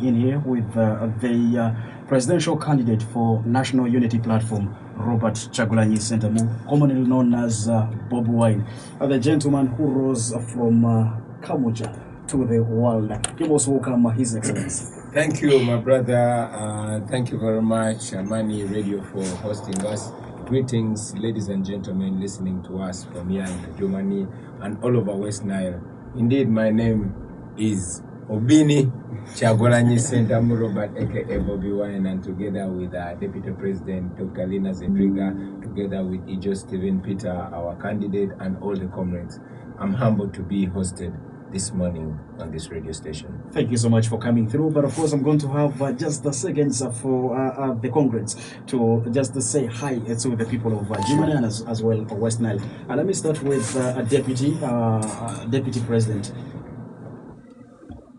In here with the presidential candidate for National Unity Platform, Robert Chagulanyi Sentamu, commonly known as Bobi Wine, the gentleman who rose from Kamuja to the world. You most welcome, His Excellency. Thank you, my brother. Thank you very much, Amani Radio, for hosting us. Greetings, ladies and gentlemen, listening to us from here in Germany and all over West Nile. Indeed, my name is Obini Chagulanyi Sentamu Robert, aka Bobi Wine, and together with Deputy President Dr. Lina Zedriga, together with Ijo Stephen Peter, our candidate, and all the comrades, I'm humbled to be hosted this morning on this radio station. Thank you so much for coming through. But of course, I'm going to have just the seconds for the Congress to just say hi to the people of Germany and as well for West Nile. And let me start with Deputy President.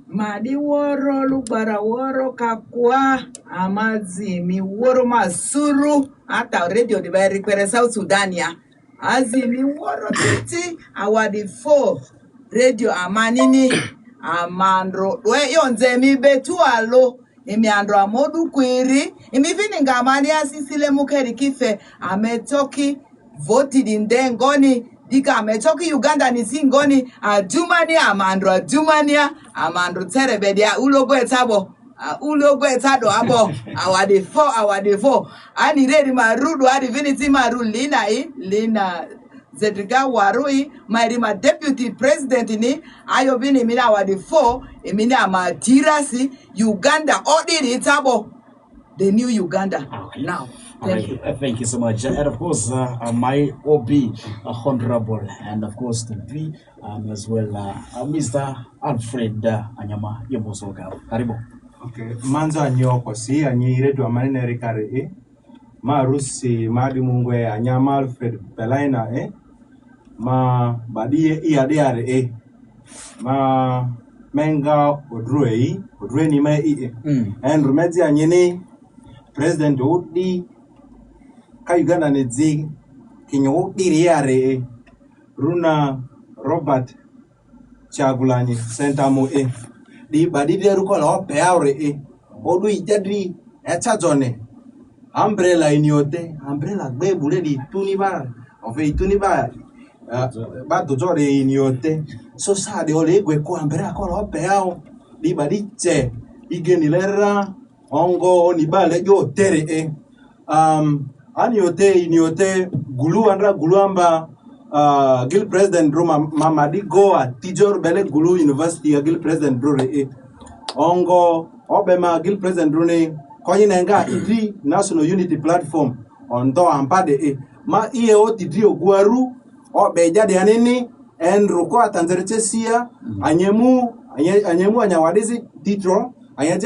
Madi woro lubara woro kakwa amazi mi woro masuru ata radio di bari kwere South Sudania azi mi woro titi awadi 4 radio amanini amandro we yonze mi betualo imi andro amodu kwiri imi vini ngamani asisile mukeri kife ametoki voted in dengoni dika ametoki Uganda ni singoni adumani amandro terebedia ulogo etado abo awade 4 ani redi marudu ani viniti maru lina Zedriga Warui my deputy president ni ayo vini mina awade 4 emina amatirasi Uganda odiri itabo the new Uganda now. Thank you so much. And of course, my OB, Honorable, and of course, to be as well, Mr. Alfred Anyama Yomosoga. Karibu. Okay. Manzo anyoko si anyire tu amanene rikare ma rusi madi mungwe Anyama Alfred Pelaina ma badie iadeare ma menga odroi ni me and rumezi anyene President Udi Uganda nedzi kinyo diriare runa Robert Chagulanyi Sentamu di badide rukola opeaure odu ijadri echajone umbrella inyote umbrella gbebule di tuniba ofe tuniba ba dojore inyote so sa de ole gwe ko umbrella ko opeao di badiche igenilera ongo onibale yo tere Aniote Gulu andra Guluamba Gil President Roma Mamadi go at Tijor Bele Gulu University Gil President Drone Ongo Obema Gil President Drone Koyinenga Idri National Unity Platform on Do Ampade Ma Ieo Tidrio Guaru Obe Jadi Anini and Roko Tanzerchesia Anyemu Anyawadezi Titro. All right,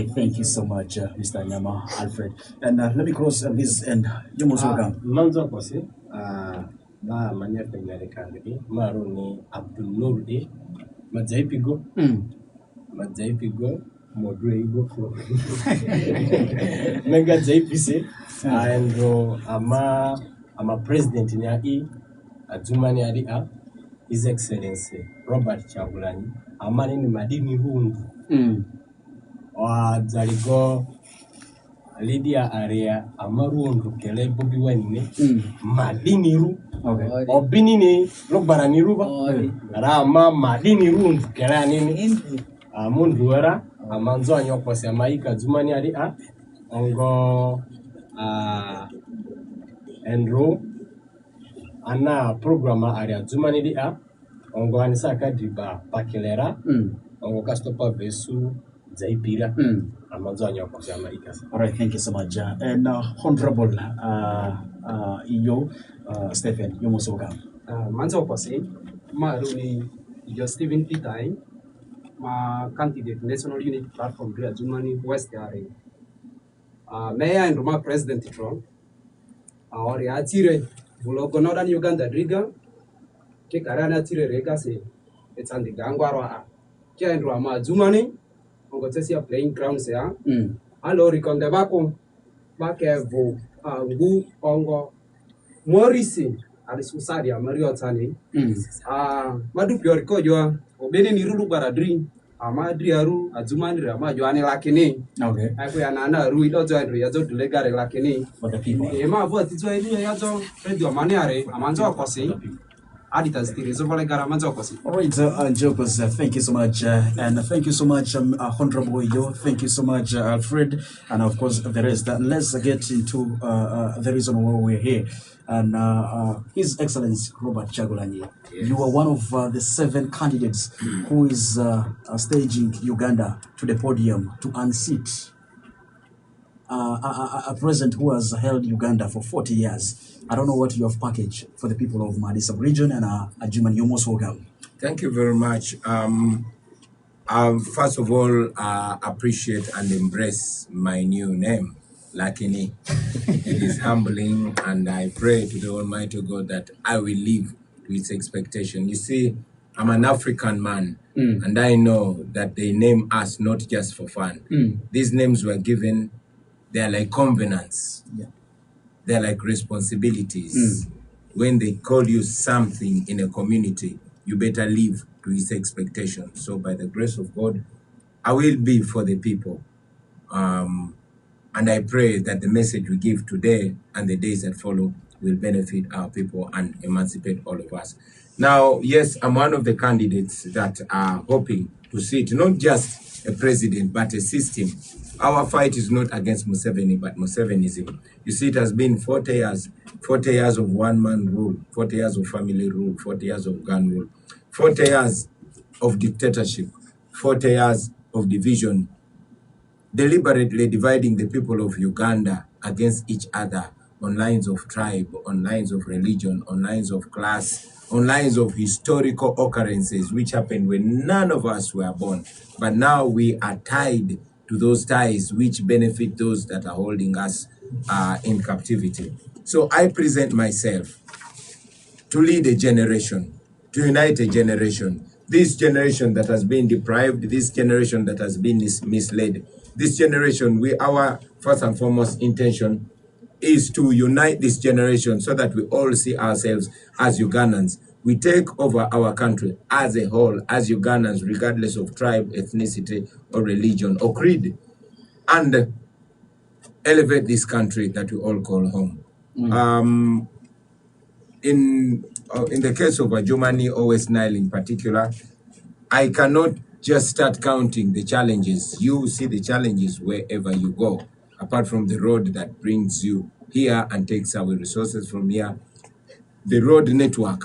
thank you so much, Mr. Anyama Alfred. And let me cross this and you must welcome. Manzo Kwasi, na manyefe nyarekande, maroni Abdul Nurdi, Majaipigo, Modreigo, Mega JPC, and I'm a president in Yai, Azumani Adia. His Excellency Robert Chagulanyi amani ni madini hundu wa zaligo Lydia area amaruundu kele Bobi Wine madini ru obini ni lobara ni ruba rama madini ru kele anini amundu era amanzo anyoko sema ikazumani ali ongo enro ana programa area zumani dia ongo anisa kadriba pakilera ongo kastopa vesu zaipira amanzo anyoko sema ikasa. All right, thank you so much. And Honorable Iyo Stephen Yomosoga. Manzo Kwasi maruni Ijo Stephen Peter ma candidate National Unity Platform Gria Zumani West area. Mayor and Roma President Trump ori atire Bulogo Northern Uganda Driga, ke karana tire rega se etsandi gangwarwa ke ndwa ma Zumani ongo tsesia playing ground se allo rikonde bako bakevo ngu ongo Morisi susari amario tani madu pior ko jo obeni ni rulu baradri amadri aru azumani amajo ane lakini Okay. aku ya nana ru ilo jo ya zo delegare lakini For the people. e ma vo tizo ile ya zo radio maniare amanzo kosi aditas tirizo vale gara manzo kosi. All right, Jokers, thank you so much, and thank you so much, Honorable Yo. Thank you so much, Alfred, and of course the rest. Let's get into the reason why we're here. And His Excellency Robert Chagulanyi, Yes. you are one of the 7 candidates who is staging Uganda to the podium to unseat a president who has held Uganda for 40 years. I don't know what you have packaged for the people of Madi sub-region, and Ajuman, you're most welcome. Thank you very much. First of all, appreciate and embrace my new name, Lakini. It is humbling, and I pray to the Almighty God that I will live to its expectation. You see, I'm an African man, and I know that they name us not just for fun. These names were given, they're like covenants. Yeah. They're like responsibilities. When they call you something in a community, you better live to his expectations. So by the grace of God, I will be for the people. And I pray that the message we give today and the days that follow will benefit our people and emancipate all of us. Now, yes, I'm one of the candidates that are hoping to sit, not just a president, but a system. Our fight is not against Museveni, but Musevenism. You see, it has been 40 years of one-man rule, 40 years of family rule, 40 years of gun rule, 40 years of dictatorship, 40 years of division, deliberately dividing the people of Uganda against each other on lines of tribe, on lines of religion, on lines of class, on lines of historical occurrences which happened when none of us were born. But now we are tied to those ties which benefit those that are holding us in captivity. So I present myself to lead a generation, to unite a generation. This generation that has been deprived, this generation that has been misled, this generation, our first and foremost intention is to unite this generation so that we all see ourselves as Ugandans. We take over our country as a whole, as Ugandans, regardless of tribe, ethnicity, or religion, or creed, and elevate this country that we all call home. In the case of Germany or West Nile in particular, I cannot just start counting the challenges. You see the challenges wherever you go, apart from the road that brings you here and takes away resources from here. The road network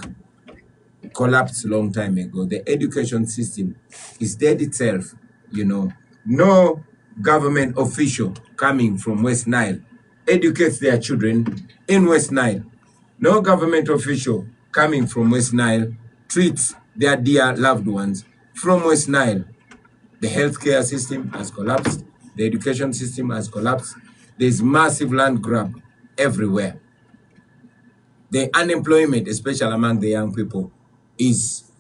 collapsed a long time ago. The education system is dead itself, you know. No government official coming from West Nile educates their children in West Nile. No government official coming from West Nile treats their dear loved ones from West Nile. The healthcare system has collapsed. The education system has collapsed. There's massive land grab everywhere. The unemployment, especially among the young people, is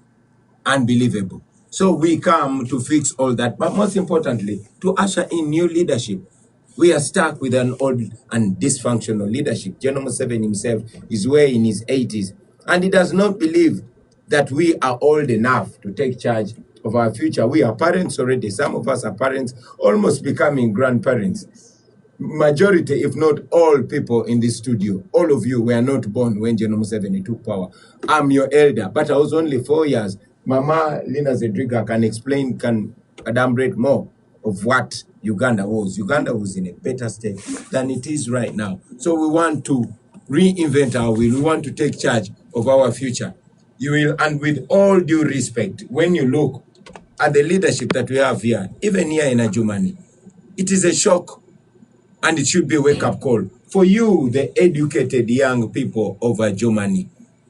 unbelievable. So we come to fix all that, but most importantly, to usher in new leadership. We are stuck with an old and dysfunctional leadership. General Museveni himself is way in his 80s, and he does not believe that we are old enough to take charge of our future. We are parents already. Some of us are parents, almost becoming grandparents. Majority, if not all people in this studio, all of you were not born when General Museveni took power. I'm your elder, but I was only 4 years. Mama Lina Zedriga can elaborate more of what Uganda was. Uganda was in a better state than it is right now. So we want to reinvent our will. We want to take charge of our future. You will, and with all due respect, when you look at the leadership that we have here, even here in Ajumani, it is a shock. And it should be a wake-up call for you, the educated young people of Germany,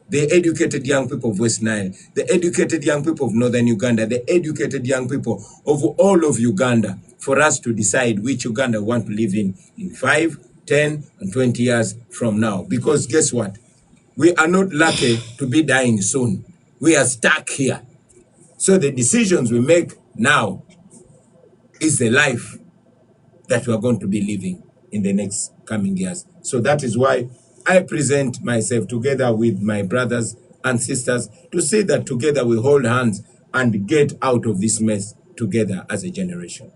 the educated young people of West Nile, the educated young people of Northern Uganda, the educated young people of all of Uganda, for us to decide which Uganda we want to live in 5, 10, and 20 years from now. Because guess what? We are not lucky to be dying soon. We are stuck here. So the decisions we make now is the life that we are going to be living in the next coming years. So that is why I present myself together with my brothers and sisters to say that together we hold hands and get out of this mess together as a generation.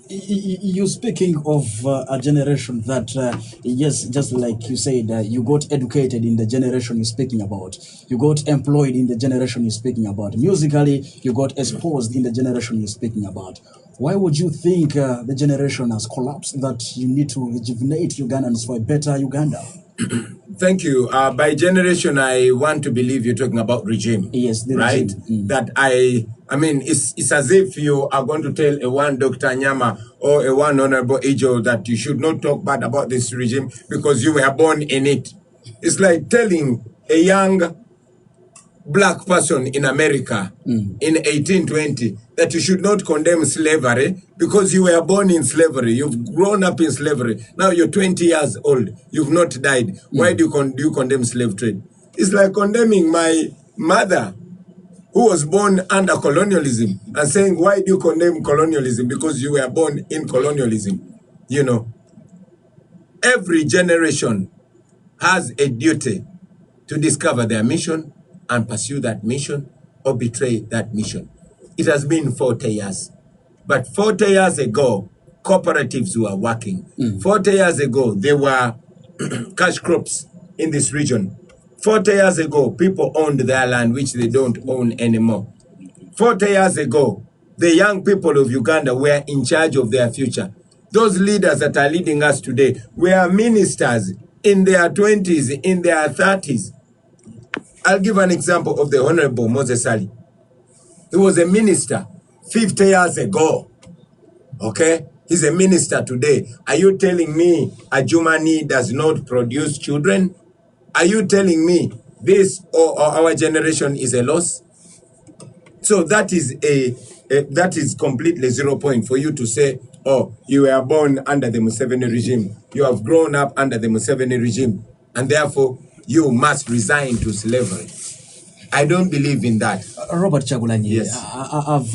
You're speaking of a generation that, yes, just like you said, you got educated in the generation you're speaking about. You got employed in the generation you're speaking about. Musically, you got exposed in the generation you're speaking about. Why would you think the generation has collapsed, that you need to rejuvenate Ugandans for a better Uganda? Thank you. By generation, I want to believe you're talking about regime. Yes, the right? regime. That I mean, it's as if you are going to tell a one Dr. Nyama or a one Honorable Ejo that you should not talk bad about this regime because you were born in it. It's like telling a young black person in America in 1820 that you should not condemn slavery because you were born in slavery. You've grown up in slavery. Now you're 20 years old. You've not died. Why do you condemn slave trade? It's like condemning my mother who was born under colonialism and saying, why do you condemn colonialism? Because you were born in colonialism. You know, every generation has a duty to discover their mission and pursue that mission or betray that mission. It has been 40 years. But 40 years ago, cooperatives were working. 40 years ago, there were cash crops in this region. 40 years ago, people owned their land, which they don't own anymore. 40 years ago, the young people of Uganda were in charge of their future. Those leaders that are leading us today were ministers in their 20s, in their 30s. I'll give an example of the Honorable Moses Ali. He was a minister 50 years ago. Okay? He's a minister today. Are you telling me Ajumani does not produce children? Are you telling me this or our generation is a loss? So that is that is completely 0 point for you to say, oh, you were born under the Museveni regime. You have grown up under the Museveni regime. And therefore, you must resign to slavery. I don't believe in that. Robert Chagulanyi, Yes. I've